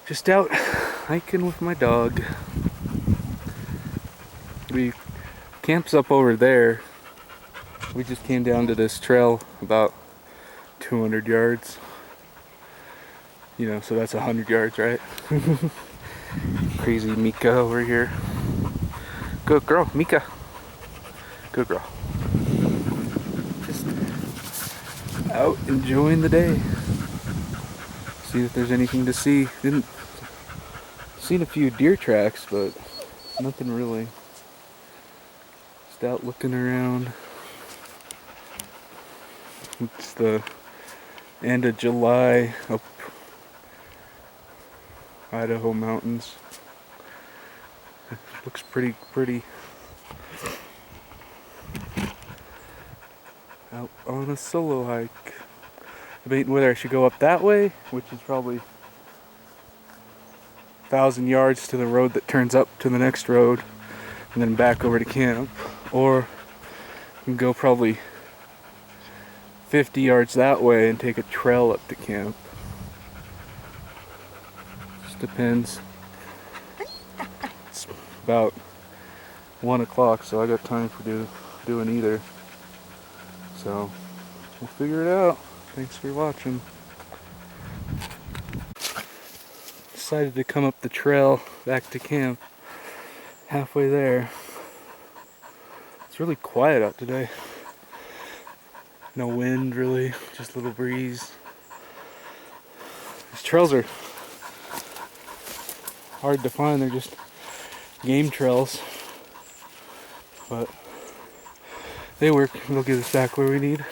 Just out hiking with my dog. We camp's up over there. We just came down to this trail about 200 yards. You know, so that's 100 yards, right? Crazy Mika over here. Good girl, Mika. Good girl. Just out enjoying the day. See if there's anything to see. Didn't seen a few deer tracks, but nothing really. Just out looking around. It's the end of July up Idaho mountains. It looks pretty pretty. Out on a solo hike. Debating whether I should go up that way, which is probably 1,000 yards to the road that turns up to the next road, and then back over to camp, or I can go probably 50 yards that way and take a trail up to camp. Just depends. It's about 1 o'clock, so I got time for doing either. So we'll figure it out. Thanks for watching. Decided to come up the trail back to camp. Halfway there. It's really quiet out today. No wind really, just a little breeze. These trails are hard to find, they're just game trails. But they work, they'll get us back where we need.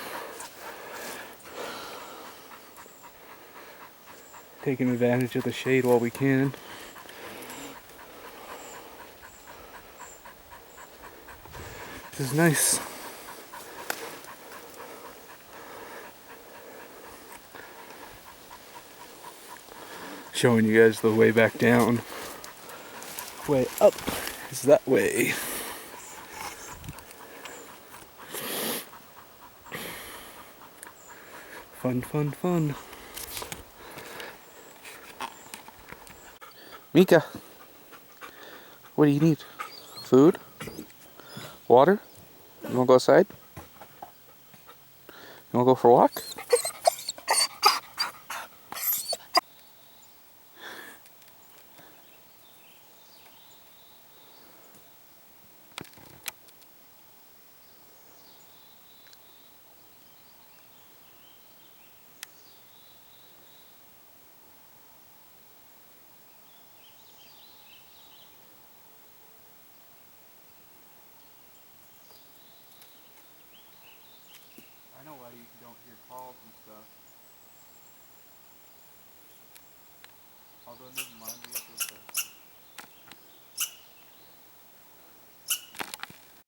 Taking advantage of the shade while we can. This is nice. Showing you guys the way back down. Way up is that way. Fun, fun, fun. Mika, what do you need? Food? Water? You wanna go outside? You wanna go for a walk? I know why you don't hear calls and stuff. Although never mind, we got this.